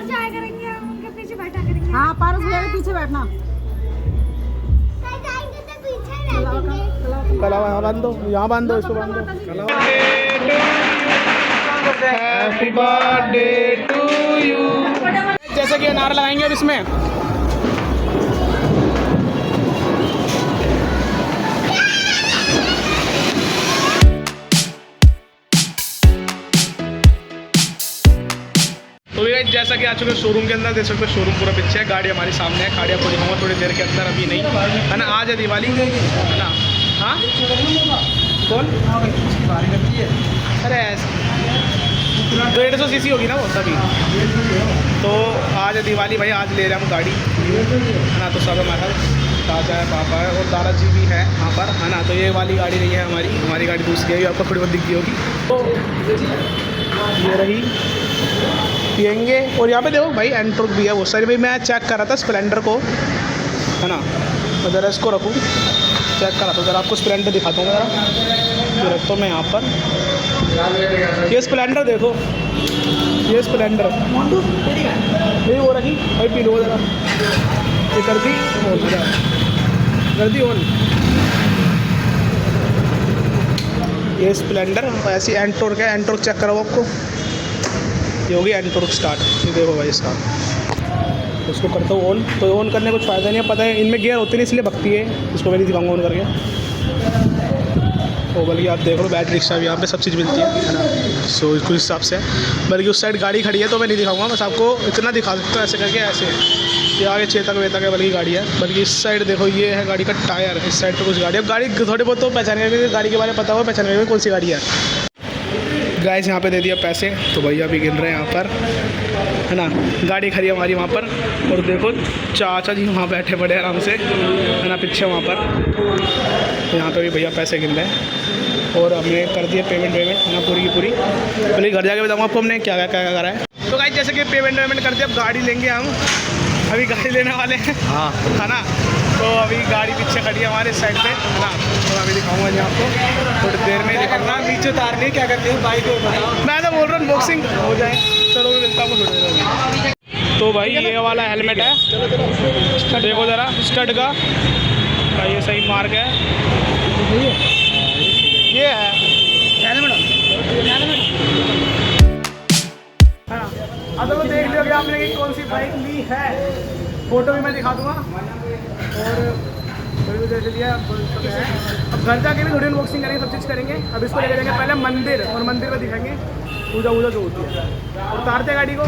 पास जाया करेंगे, हम उनके पीछे बैठा करेंगे। हाँ पारस भैया के पीछे बैठना। जाएंगे तो पीछे बैठेंगे। कलावा यहाँ बांध दो, यहाँ बांध दो, इसको बांध दो। Happy birthday to you. जैसे कि नारा लगाएंगे अब इसमें। तो भैया जैसा कि आ चुके शोरूम के अंदर, देख सकते हो शोरूम पूरा पीछे है, गाड़ी हमारी सामने है। गाड़ी आपको दिखाऊंगा थोड़ी देर के अंदर, अभी नहीं है ना। आज है दिवाली है ना। हाँ कौन? अरे 150 सीसी होगी ना वो सभी। तो आज है दिवाली भाई, आज ले रहे हम गाड़ी है ना। तो सब हमारा ताजा है, पापा है और दादा जी भी है वहाँ पर है ना। तो ये वाली गाड़ी नहीं है हमारी गाड़ी दूसरी है, आपको थोड़ी बहुत दिख गई होगी। तो ये रही पियेंगे। और यहाँ पे देखो भाई एंट्रोक भी है बहुत सारी। भाई मैं चेक कर रहा था स्प्लेंडर को है ना, तो ज़रा इसको रखूँ चेक कर रहा था। ज़रा आपको स्प्लेंडर दिखाता हूँ ज़रा, ये रखता हूँ मैं यहाँ पर। ये स्प्लेंडर देखो, ये स्प्लेंडर ये हो रही भाई, पी लो ज़रा। ये कर दी ऑन। ये स्प्लेंडर ऐसी एंट्रोक है। एंट्रोक चेक कराओ आपको, ये होगी एंट्रोक स्टार्ट। ये देखो भाई स्टार्ट, उसको करता हूँ ऑन। तो ऑन करने कुछ फ़ायदा नहीं है, पता है इनमें गियर होते नहीं इसलिए भगती है। इसको मैं नहीं दिखाऊंगा ऑन करके। तो बल्कि आप देख लो बैटरी रिक्शा भी यहाँ पे सब चीज़ मिलती है ना। सो इसको हिसाब से, बल्कि उस साइड गाड़ी खड़ी है तो मैं नहीं दिखाऊंगा, बस आपको इतना दिखा सकता हूँ ऐसे करके। ऐसे ये आगे चेतक वेतक है बल्कि गाड़ी है। बल्कि इस साइड देखो ये है गाड़ी का टायर, इस साइड पे कुछ गाड़ी है। गाड़ी थोड़ी बहुत तो पहचान गए, गाड़ी के बारे में पता हुआ पहचान गए कौन सी गाड़ी है। गाइस यहाँ पे दे दिया पैसे, तो भैया भी गिन रहे हैं यहाँ पर है ना। गाड़ी खड़ी है हमारी वहाँ पर, और देखो चाचा जी वहाँ बैठे बड़े आराम से है ना, पीछे वहाँ पर। तो यहाँ पे भी भैया पैसे गिन रहे हैं, और हमने कर दिया पेमेंट है ना पूरी की पूरी। पहले घर जाके बताऊँगा आपको हमने क्या क्या करा है। तो गाइस जैसे कि पेमेंट कर दिया, अब गाड़ी लेंगे हम। अभी गाड़ी लेने वाले हैं हाँ है ना। तो अभी गाड़ी पीछे खड़ी है हमारे साइड पे है ना। तो अभी दिखाऊंगा जी आपको, थोड़ी देर में दिखाऊंगा। नीचे उतारनी क्या करते हैं बाइक, मैं तो बोल रहा हूँ बॉक्सिंग हो जाए। चलो मैं मिलता हूँ थोड़ी देर। तो भाई ये वाला हेलमेट है, देखो ज़रा स्टड का, ये सही मार्क है। ये है हेलमेट हाँ। अब तो देख लिया कि आपने कि कौन सी बाइक ली है, फोटो भी मैं दिखा दूँगा। और भी देख लिया है। अब घर जाके भी थोड़ी अनबॉक्सिंग करेंगे, सब चीज़ करेंगे। अब इसको लेके जाएंगे पहले मंदिर, और मंदिर में दिखाएंगे पूजा वूजा जो होती है। उतारते गाड़ी को।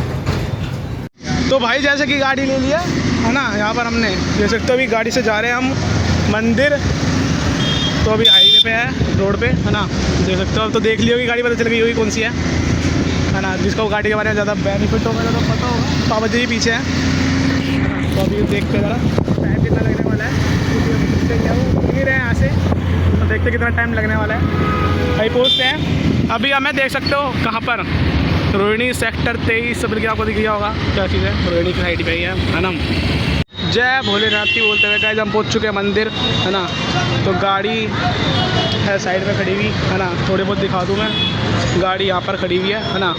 तो भाई जैसे कि गाड़ी ले लिया है ना, यहाँ पर हमने देख सकते हो अभी गाड़ी से जा रहे हैं हम मंदिर। तो अभी हाईवे पे है, रोड पे है ना, देख सकते हो। अब तो देख लियो कि गाड़ी पता चल गई होगी कौन सी है ना। जिसको गाड़ी के बारे में ज़्यादा बेनिफिट होगा तो पता होगा, पापा जी पीछे हैं। तो अभी देखते ज़रा टाइम कितना लगने वाला है, क्योंकि वो नहीं रहे हैं यहाँ से। तो देखते कितना टाइम लगने वाला है। भाई पहुँचते हैं अभी। हमें देख सकते हो कहाँ पर, रोहिणी सेक्टर 23 सब के आपको दिख गया होगा क्या चीज़ है, रोहिणी की साइड पे ही है ना। जय भोलेनाथ की बोलते हुए गाइस हम पहुँच चुके हैं मंदिर है ना। तो गाड़ी है साइड में खड़ी हुई है ना, थोड़ी बहुत दिखा दूँ मैं। गाड़ी यहाँ पर खड़ी हुई है ना।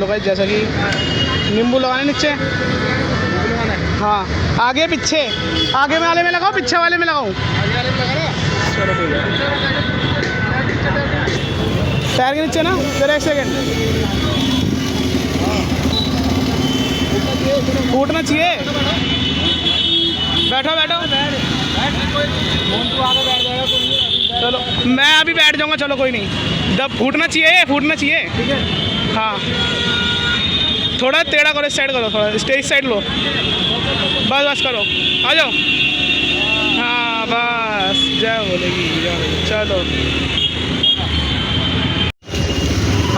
भाई, जैसा कि नींबू लगाने नीचे। हाँ, आगे पीछे, आगे वाले में लगाओ, पीछे वाले में लगाऊँ? चलो ठीक है। पैर के नीचे ना, जरा एक सेकेंड। फूटना चाहिए। बैठो बैठो। चलो मैं अभी बैठ जाऊंगा, चलो कोई नहीं। जब फूटना चाहिए, फूटना चाहिए। ठीक है। हाँ, थोड़ा टेढ़ा करो, साइड करो, थोड़ा स्टेज साइड लो। बस बस करो, आ जाओ। हाँ बस, जय बोलेगी, जय बोलेगी। चलो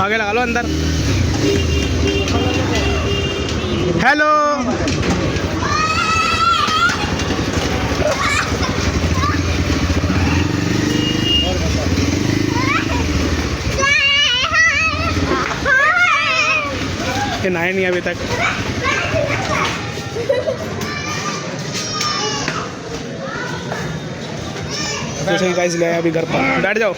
आगे लगा लो अंदर। हेलो, ये नहाए नहीं अभी तक। जैसे कि गाइस ले आए अभी घर पर, बैठ जाओ।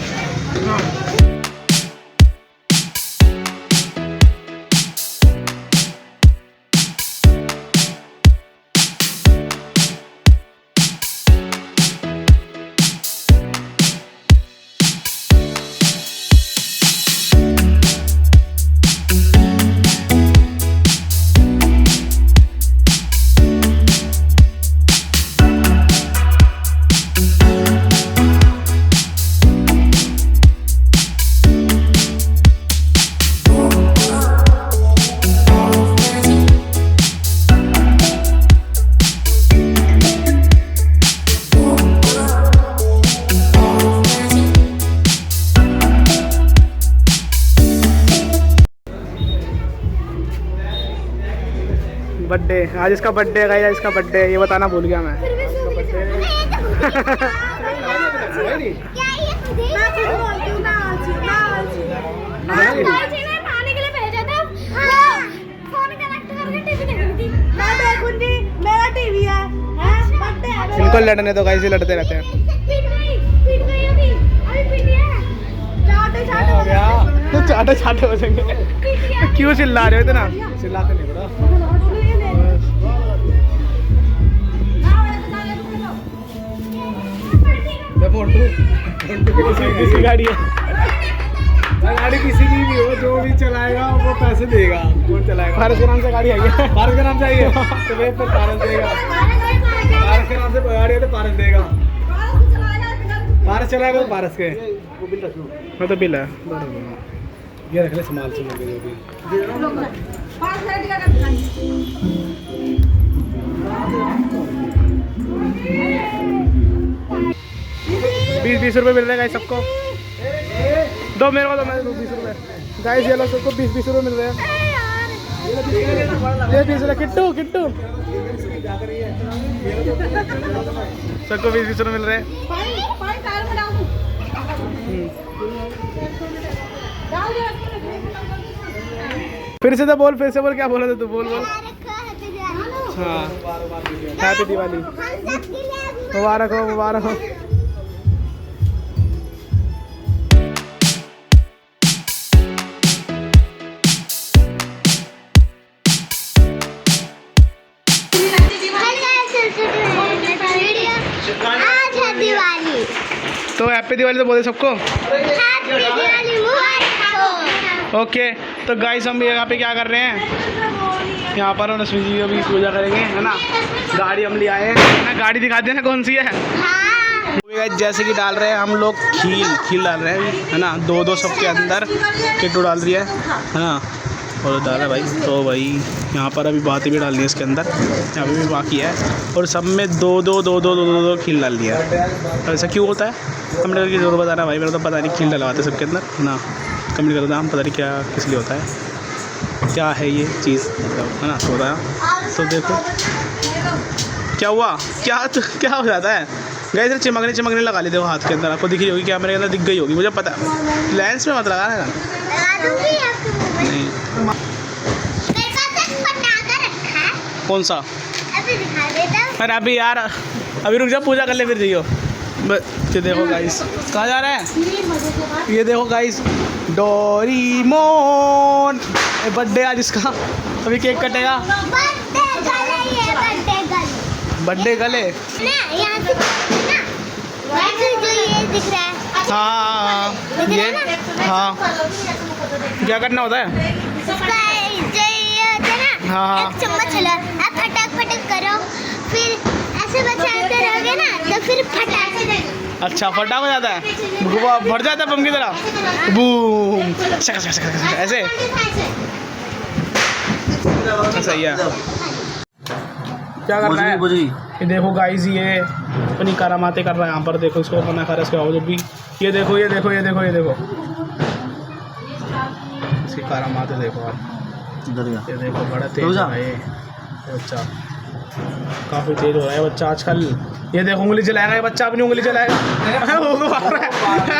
बर्थडे, आज इसका बर्थडे है गाइस, इसका बर्थडे है, ये बताना भूल गया मैं। इनको लड़ने तो गाइस, लड़ते रहते हैं। चाटे चाटे हो जाएंगे। क्यों चिल्ला रहे हो इतना? चिल्लाते नहीं बड़ा। किसी गाड़ी है, गाड़ी किसी की भी हो, जो भी चलाएगा वो पैसे देगा। कौन चलाएगा? पारस के नाम से गाड़ी आई है। पारस के नाम से आई है तो वे पर पारस देगा। पारस के नाम से गाड़ी है तो पारस देगा। पारस चलाएगा तो पारस के। मैं तो बिल है, ये रख ले संभाल से जो भी। 20-20 रुपये मिल रहे हैं सबको। दो मेरे को, दो मैं 20 रुपये गाइस, ये लोग सबको 20-20 रुपये मिल रहे हैं। ये 20 रुपये किट्टू किट्टू सबको 20-20 रुपये मिल रहे हैं। फिर से तो बोल, फिर से बोल, क्या बोला था तू? बोल बोल। हाँ, हैप्पी दिवाली, मुबारक हो, मुबारक हो। आज है दिवाली, तो हैप्पी दिवाली तो बोले सबको। हैप्पी दिवाली मुबारक हो। ओके, तो गाइस हम यहाँ पे क्या कर रहे हैं? यहाँ पर लक्ष्मी जी की भी पूजा करेंगे, है ना। गाड़ी हम ले आए हैं ना, गाड़ी दिखाते हैं ना कौन सी है। हाँ। जैसे कि डाल रहे हैं हम लोग खील डाल रहे हैं, है ना। 2-2 सबके अंदर किट्टू डाल दिया है ना, और डाला भाई। तो भाई यहाँ पर अभी बातें भी डाल दी है इसके अंदर, यहाँ पे भी बाकी है। और सब में 2-2 खील डाल दिया है। तो ऐसा क्यों होता है हमने की ज़रूर बताना भाई, मेरे को तो पता नहीं। खील डलवाते सबके अंदर, है ना। कमेंट करता हम, पता नहीं क्या किस लिए होता है, क्या है ये चीज़, मतलब, है ना। तो बताया तो देखो क्या हुआ, क्या हो जाता है गाइस। चिमकने लगा लेते हो हाथ के अंदर, आपको दिख रही होगी, कैमरे के अंदर दिख गई होगी, मुझे पता। लेंस में मत लगाना है नहीं। कौन सा? अरे अभी यार, अभी रुक जा, पूजा कर ले फिर जाइयो। ये देखो गाइस, कहाँ जा रहा है? ये देखो गाइस, डोरीमोन बर्थडे आज इसका। अभी केक कटेगा। बर्थडे गले यहाँ से ना, वैसे जो ये दिख रहा है। हाँ ये हाँ क्या करना होता है? इसका जो ये होता है ना, हाँ। एक चम्मच लो, आप फटक फटक करो, फिर ऐसे बचाते रहोगे ना तो फिर फटाक। अच्छा फटा हो जाता है, वो भर जाता है बम की तरह, बूम शक शक शक शक, ऐसे सही है। क्या करना है? ये देखो गाइस, ये अपनी करामाते कर रहा है यहाँ पर। देखो इसको अपना खा रहा है, इसके बावजूद भी। ये देखो ये देखो ये देखो ये देखो इसकी करामाते देखो आप। ये देखो बड़ा तेज है ये बच्चा, काफ़ी तेज हो रहा है बच्चा आजकल। ये देखो उंगली चलाएगा ये बच्चा, अपनी उंगली चलाएगा। वो मार रहा है,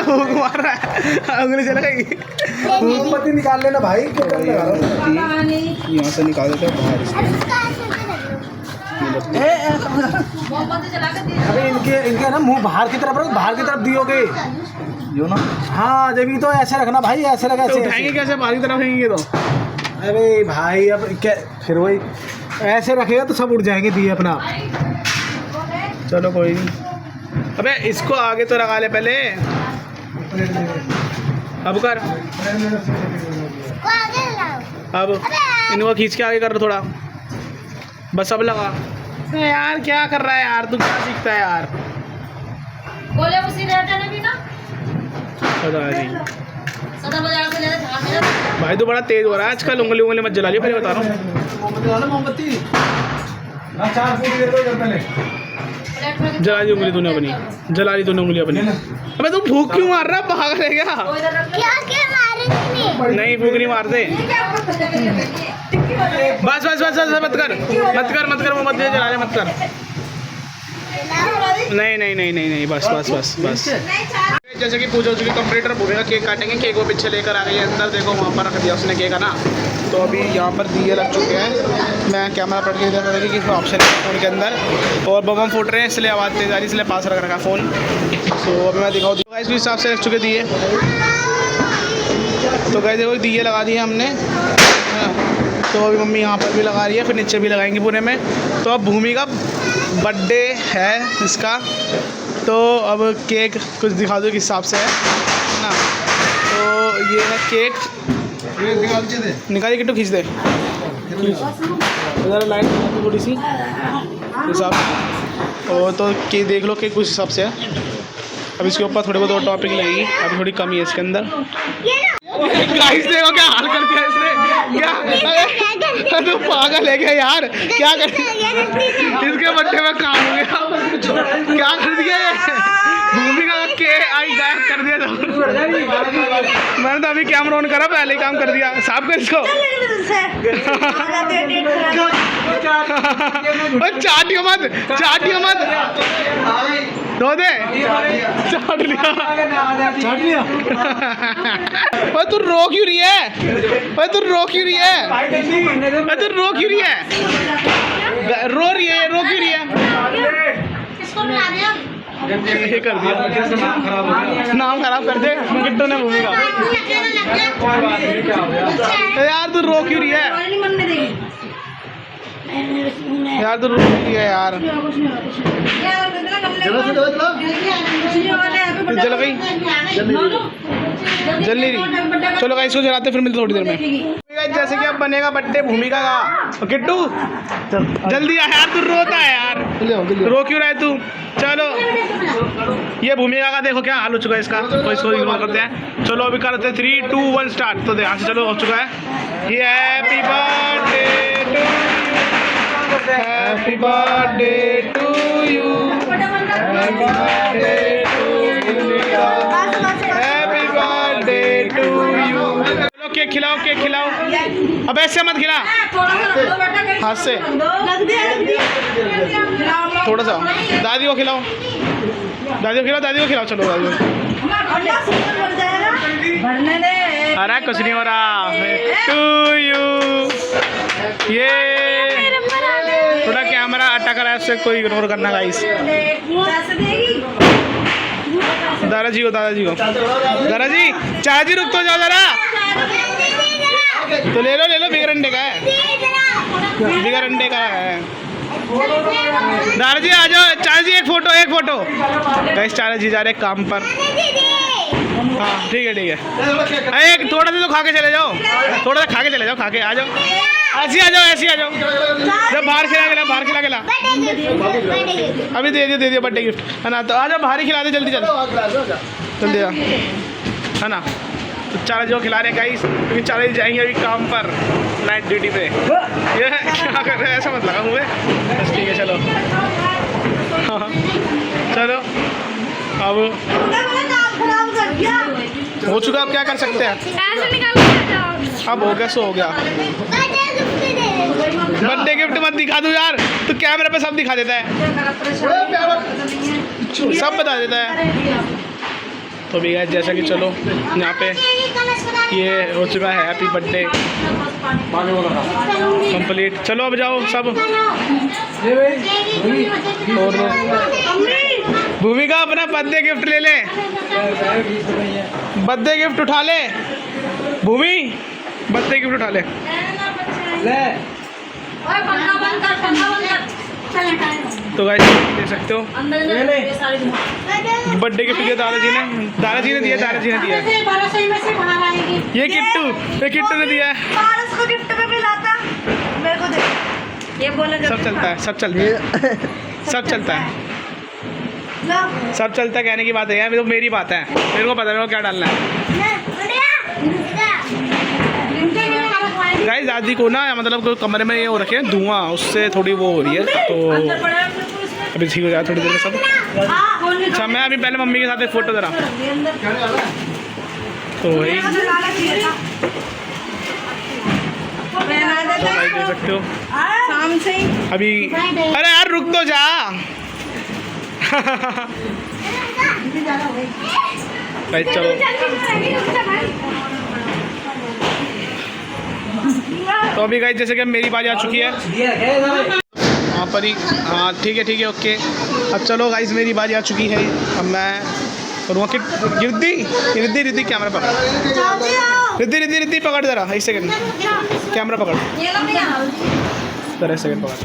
वो मार रहा है, उंगली चलाएगी। मोमबत्ती निकाल लेना भाई, यहाँ से निकाल देते हैं बाहर इसको। अबे इनके ना मुंह बाहर की तरफ रख, बाहर की तरफ दियोगे यो ना। हाँ जब तो ऐसे रखना भाई, ऐसे रखा। तो उठाएंगे कैसे बाहर की तरफ रहेंगे तो? अरे भाई अब क्या, फिर वही ऐसे रखेगा तो सब उड़ जाएंगे दिए अपना। चलो कोई नहीं। अबे इसको आगे तो लगा ले पहले, अब कर। अब इनको खींच के आगे कर थोड़ा, बस अब लगा। यार क्या कर रहा है यार, तू क्या सीखता है यार? बोले उसी रेट ने भी ना पता नहीं सदा बाजार से ले धान में भाई, तो बड़ा तेज हो रहा है आजकल। उंगली उंगली मत जला लियो, पहले बता रहा हूँ। मोमबत्ती जला दी उंगली तूने अपनी, जला ली तूने उंगली अपनी। अबे तू फूक क्यों मार रहा है? पागल है क्या? क्या क्या मारेंगे? नहीं फूक नहीं मारते। बस बस बस बस मत कर मत कर मत कर, मोमबत्ती जला ले, मत कर। नहीं नहीं नहीं नहीं नहीं, बस बस बस बस। जैसे कि पूजा हो चुकी कंप्लीट, भूमिका केक काटेंगे। केक वो पीछे लेकर आ गई है अंदर, देखो वहाँ पर रख दिया उसने केक है ना। तो अभी यहाँ पर दिए लग चुके हैं। मैं कैमरा पकड़ के देखा था कि ऑप्शन है फ़ोन के अंदर, और बम फूट रहे हैं इसलिए आवाज़ तेज आ रही, इसलिए पास रख रखा फ़ोन। तो अभी मैं दिखाऊँ इस हिसाब से रख चुके दिए। तो गए देखो दिए लगा दिए हमने। तो अभी मम्मी यहाँ पर भी लगा रही है, फिर नीचे भी लगाएंगे पूरे में। तो अब भूमि का बर्थडे है इसका, तो अब केक कुछ दिखा दो किस हिसाब से है ना। तो ये है केक, निकालिए किट्टू, खींच दे ज़रा लाइट थोड़ी सी हिसाब। और तो केक देख लो केक कुछ हिसाब से है। अब इसके ऊपर थोड़ी बहुत टॉपिंग लगेगी, अभी थोड़ी कमी है इसके अंदर। गाइस देखो क्या हाल कर दिया इसने, क्या तो पागल है क्या यार? क्या कर इसके बर्थडे में काम हो गया, क्या कर दिया ये? भूमिका का केक आई गायब कर दिया। तो मैंने तो अभी कैमरा ऑन करा, पहले ही काम कर दिया। साफ कर इसको। चाटियो मत, चाटियो मत, धो दे। चाट लिया, चाट लिया। पर तू रो क्यों रही है? पर तू रो क्यों रही है? पर तू रो क्यों रही है? रो रही है, रो क्यों रही है? ये कर दिया, नाम खराब कर दे किट्टू ने भूमि का। यार तू रो क्यों रही है? यार तो रुक गई है यार, जल गई, जल नहीं रही। चलो गाइस इसको जलाते फिर मिलते थोड़ी देर में। जैसे कि अब बनेगा बर्थडे भूमिका का। किट्टू जल्दी आ यार, तू रोता है यार, रो क्यों रहा है तू? चलो ये भूमिका का देखो क्या हाल हो चुका है इसका, तो इसको इग्नोर करते हैं। चलो अभी करते हैं 3, 2, 1 स्टार्ट। तो यहाँ से चलो हो चुका है ये। Happy birthday to you, happy birthday to you, happy birthday to you, happy birthday to you. चलो केक खिलाओ, केक खिलाओ। अब ऐसे मत खिला, हाथ से थोड़ा सा। दादी को खिलाओ, दादी को खिलाओ, दादी को खिलाओ। चलो दादी को। अरे कुछ नहीं हो रहा। टू यू, ये थोड़ा कैमरा अटक रहा है से कोई इग्नोर करना गाइस। दादाजी को दादाजी चाची रुक तो जाओ जरा। तो ले लो बिगर अंडे का है, बिगर अंडे का है। दादाजी आ जाओ। चाची एक फोटो गाइस। चाची जा रहे काम पर। हाँ ठीक है एक थोड़ा सा तो खा के चले जाओ, थोड़ा सा खा के चले जाओ, खा के आ जाओ। ऐसे आ जाओ जब बाहर खिला अभी दे दियो बर्थडे गिफ्ट है ना। तो आ जाओ बाहर ही खिला दे जल्दी आ है ना। तो चारा जो खिला रहे गाइस, क्योंकि चारा जाएंगे अभी काम पर नाइट ड्यूटी पे। ये क्या कर रहे हैं, ऐसा मत लगा मुझे। बस ठीक है चलो। हाँ चलो अब हो चुका, अब क्या कर सकते हैं। अब हो गया सो हो गया। बर्थडे गिफ्ट मत दिखा दो यार, तो कैमरे पे सब दिखा देता है, सब बता देता है। तो भी गाइस जैसा कि चलो यहाँ पे ये हो चुका है हैप्पी बर्थडे कंप्लीट। चलो अब जाओ सब। और भूमिका अपना बर्थडे गिफ्ट ले ले, बर्थडे गिफ्ट उठा ले। भूमि बर्थडे गिफ्ट उठा ले। तो गाइस देख सकते हो बर्थडे गिफ्ट दिया दादाजी ने दिया। ये किट्टू ने दिया है। सब चलता है कहने की बात है यार। तो मेरी बात है, मेरे को पता है मेरे को क्या डालना है। गाइस दादी को ना मतलब कमरे में ये हो रखे हैं धुआं, उससे थोड़ी वो हो रही है। तो अभी ठीक हो जाए थोड़ी देर में सब। अच्छा मैं अभी पहले मम्मी के साथ एक फ़ोटो जरा। तो वही देख सकते हो अभी। अरे यार रुक तो जा। भाई चलो तो अभी गाइस जैसे कि मेरी बारी आ चुकी है वहाँ पर ही। हाँ ठीक है ओके। अब चलो गाइस मेरी बारी आ चुकी है। अब मैं करूँगा कि रिद्धि कैमरा पकड़। रिद्धि पकड़ जरा, एक सेकंड कैमरा पकड़ जरा, एक सेकंड पकड़।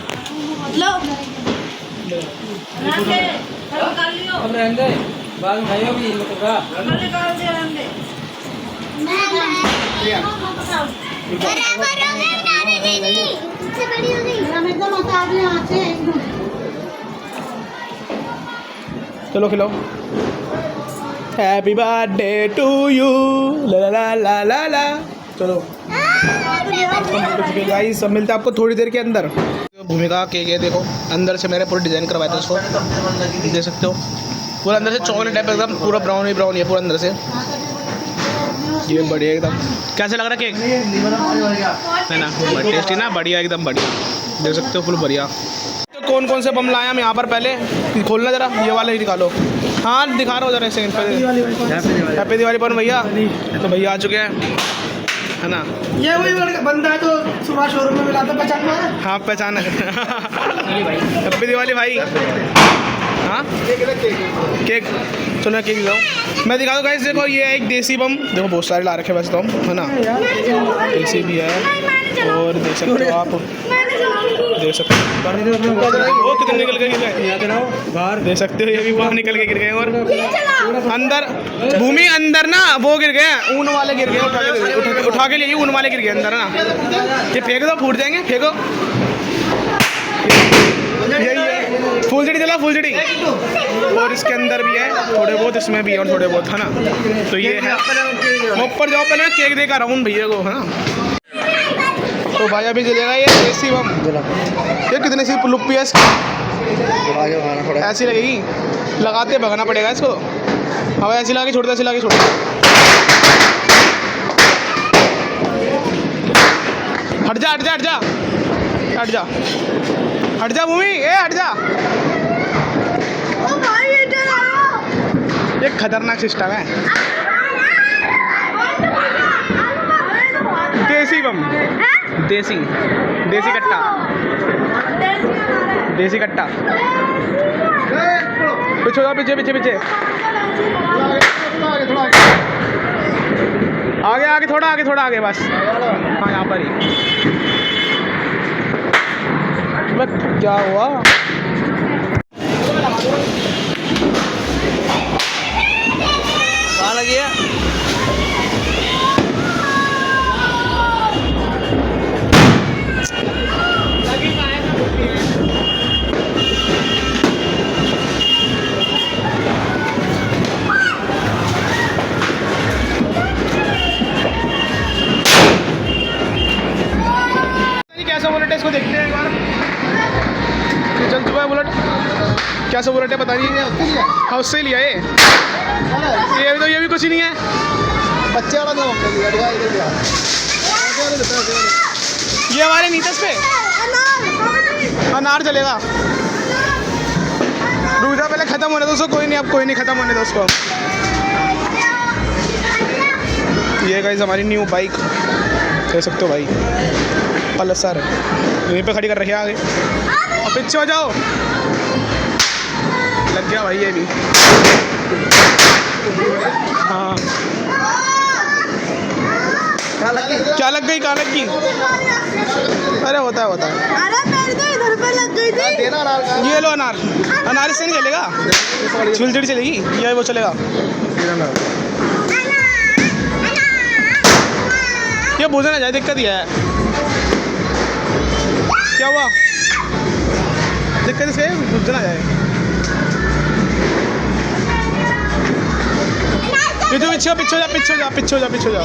चलो खिलाओ। हैप्पी बर्थडे टू यू ला ला ला ला ला। चलो गाइस सब मिलते हैं आपको थोड़ी देर के अंदर। भूमिका केक है देखो, अंदर से मैंने पूरा डिज़ाइन करवाया था उसको, देख सकते हो पूरा अंदर से चॉकलेट टाइप एकदम पूरा ब्राउन है पूरा अंदर से। ये बढ़िया एकदम। कैसे लग रहा है केक है ना, टेस्टी ना, बढ़िया एकदम बढ़िया, देख सकते हो फुल बढ़िया। तो कौन कौन से बम लाए हम यहाँ पर, पहले खोलना जरा, ये वाले ही निकालो। हाँ दिखा रहा हूँ जरा सेकंड पे। हैप्पी दिवाली पर भैया, तो भैया आ चुके हैं है ना। ये वही बंदा है तो सुबह शोरूम में मिला था, पहचान। हाँ पहचान है। हैप्पी दिवाली भाई। हाँ केक चलो केक दिखाओ, मैं दिखा दूँ गाइस। देखो ये है एक देसी बम, देखो बहुत सारे ला रखे वैसे तो हम है ना, देसी भी है। और देख सकते हो आप, देख सकते हो वो कितने निकल के गिर गए बाहर, देख सकते हो ये भी बाहर निकल के गिर गए। और अंदर भूमि अंदर ना वो गिर गए, ऊन वाले गिर गए, उठा के लिए ऊन वाले गिर गए अंदर है ना। ये फेंक दो, फूट जाएंगे, फेंको। यही है फुलझड़ी, चला फुलझड़ी। और इसके अंदर भी है थोड़े बहुत, इसमें भी है और थोड़े बहुत है ना। तो ये है, ऊपर जाओ पहले केक देकर राउंड भैया को है ना। तो भाई अभी जलेगा ये देसी बम। ये कितनी सी लुप्पी है इसकी, ऐसी लगेगी, लगाते भगाना पड़ेगा इसको। हवा ऐसी लगा के छोड़ दे, ऐसी लगा के छोड़ दे। हट जा हट जा हट जा हट जा हट जा भूमि, ए हट जा। ये खतरनाक सिस्टम है, देसी बम, देसी कट्टा। देसी कट्टा। पीछे जाओ, पीछे पीछे पीछे, आगे आगे थोड़ा आगे, थोड़ा आगे बस। हाँ यहाँ पर ही। बस क्या हुआ? कहाँ लगी है? कैसा बुलेट है, इसको देखते हैं एक बार। ये चल चुका है बुलेट। कैसा बुलेट है बताइए। हाँ उससे ही लिया ये भी तो, ये भी कुछ ही नहीं है। बच्चे वाला ये हमारे नीतस पे अनार चलेगा। रुक जा, पहले ख़त्म होने दो उसको। कोई नहीं, अब कोई नहीं, ख़त्म होने दो उसको। ये गाइस हमारी न्यू बाइक कह सकते हो भाई, पल्सर यहीं पे खड़ी कर रखी है आगे। और पीछे हो जाओ, लग गया भाई ये भी। हाँ क्या लग गई, कहाँ लग गई? अरे होता है। अरे मेरी तो इधर पे लग गई थी। देना अनार का। ये लो अनार। अनार इससे नहीं चलेगा, फुलझड़ी चलेगी। ये वो चलेगा। ये बुझ ना जाए, दिक्कत ये है। क्या हुआ? दिक्कत इसे बुझ ना जाए। ये तो पीछे हो जा।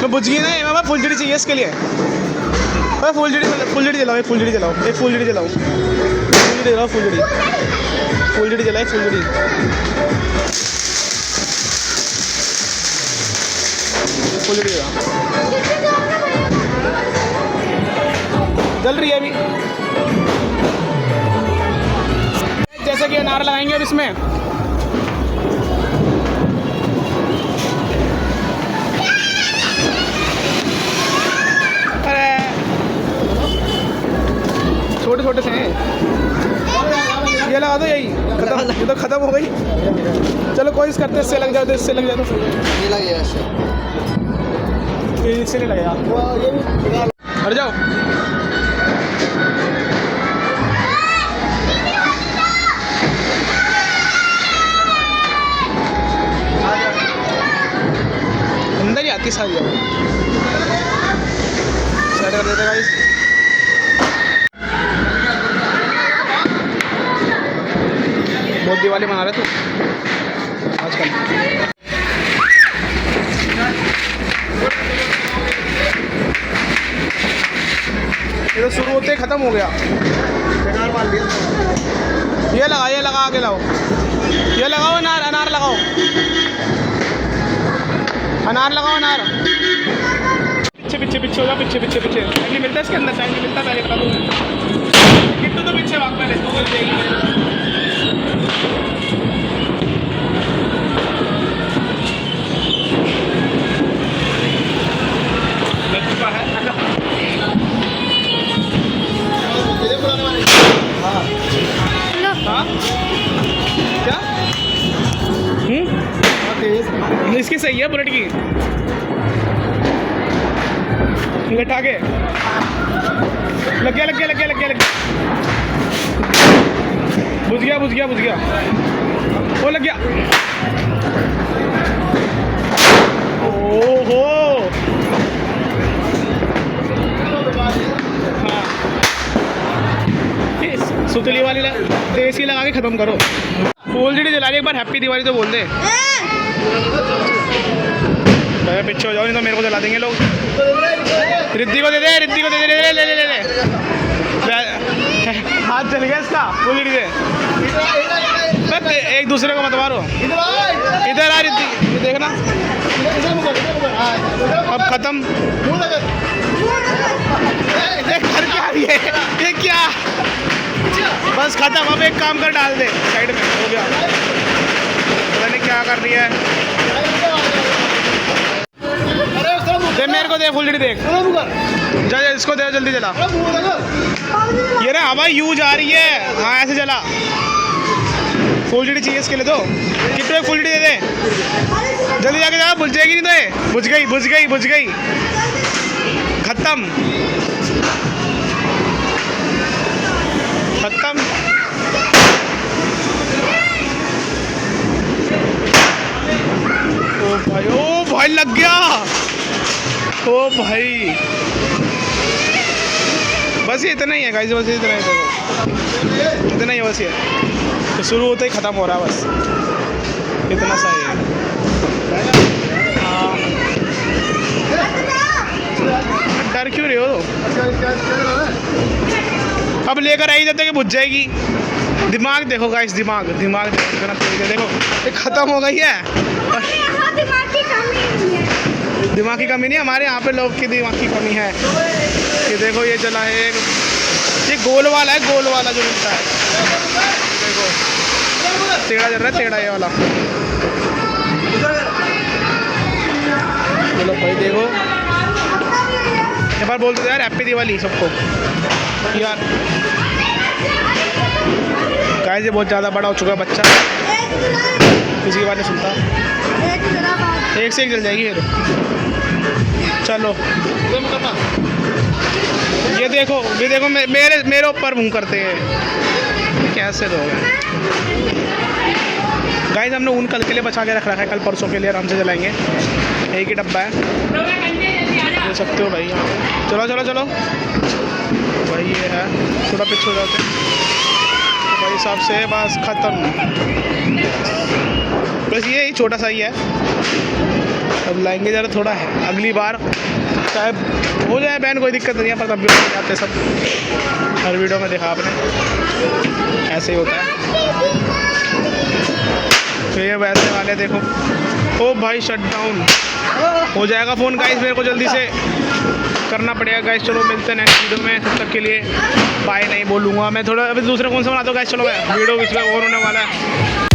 मैं बुझ गई ना, मैं फुलझड़ी चाहिए इसके लिए। फुलझड़ी जलाओ, फुलझड़ी जलाओ। फुलझड़ी जलाओ, फुलझड़ी जलाओ। जल रही है अभी। जैसे कि अनार लगाएंगे अब इसमें। अरे छोटे छोटे से हैं। ये लगा दो, यही खत्म। ये तो खत्म हो गई। चलो कोई करते, इससे लग जाए तो इससे लग जाए तो ये लगे ऐसे। ये इससे नहीं लगेगा। हट जाओ। अंदर ही आती सारी। साइड कर देते गाइस। बहुत दिवाली मना रहे तू आजकल। ये तो शुरू होते ही खत्म हो गया। ये लगा आगे लाओ। ये लगाओ अनार लगाओ। अनार पीछे हो जाओ। पीछे टाइम नहीं मिलता इसके अंदर, टाइम नहीं मिलता। पहले बता दूँ किट्टू तो पीछे भाग पहले तो लग चुका है। हाँ क्या? इसकी सही है बुलेट की। लटा के लग गया। बुझ गया। वो लग गया। ओहो हाँ, सुतली वाली देसी लगा के खत्म करो। फुलझड़ी जला के एक बार हैप्पी दिवाली तो बोल दे। पीछे हो जाओ, नहीं तो मेरे को जला देंगे लोग। रिद्धि को दे दे। ले हाथ चल गया इसका। फुलझड़ी दे। एक दूसरे को मत मारो। इधर आ रिद्धि, देखना अब खत्म। कर क्या ये क्या? बस खत्म। अब एक काम कर, डाल दे साइड में। हो गया। पता नहीं क्या कर रही है। दे मेरे को दे फुल जड़ी देख जा जा इसको दे जल्दी जला ये ना हवा यूज आ रही है हाँ ऐसे जला फुल जड़ी चाहिए इसके लिए तो कितने फुल जड़ी दे दे जल्दी जाके जा बुझ जाएगी नहीं तो ये बुझ गई बुझ गई बुझ गई खत्म खत्म ओ भाई लग गया ओ भाई बस ये इतना ही है गाइस बस इतना ही देखो इतना ही है बस ये तो शुरू होते ही ख़त्म हो रहा है बस इतना सा ही है हाँ। डर क्यों रहे हो अब लेकर आई जाते कि बुझ जाएगी दिमाग देखो गाइस दिमाग दिमाग देखो कितना तेज है देखो ये ख़त्म हो गई है दिमाग की कमी नहीं हमारे यहाँ पे लोग की दिमाग की कमी है ये देखो ये चला है ये गोल वाला है गोल वाला जो मिलता है देखो टेढ़ा चल रहा है टेढ़ा ये वाला चलो भाई देखो एक बार बोलते थे यार हैप्पी दिवाली सबको यार गाइस ये बहुत ज़्यादा बड़ा हो चुका है बच्चा किसी की बात नहीं सुनता एक से एक जल जाएगी ये तो चलो ये देखो मेरे ऊपर मुँह करते हैं कैसे लोग हैं गाइस हमने ऊन कल के लिए बचा के रख रखा है कल परसों के लिए आराम से जलाएंगे एक ही डब्बा है दे सकते हो भाई यहाँ चलो चलो चलो भाई ये है थोड़ा पीछे हो जाते तो भाई हिसाब से बस ख़त्म बस ये ही छोटा सा ही है अब लाएंगे ज़रा थोड़ा है अगली बार चाहे हो जाए बैन कोई दिक्कत नहीं है पर तब भी हो जाते सब हर वीडियो में देखा आपने ऐसे ही होता है तो ये वैसे वाले देखो ओ भाई शट डाउन हो जाएगा फ़ोन गाइस मेरे को जल्दी से करना पड़ेगा गाइस चलो मिलते हैं नेक्स्ट वीडियो में तब तक के लिए बाय नहीं बोलूँगा मैं थोड़ा अभी दूसरे फ़ोन से बनाता हूँ गाइस चलो मैं वीडियो बीच में और होने वाला है।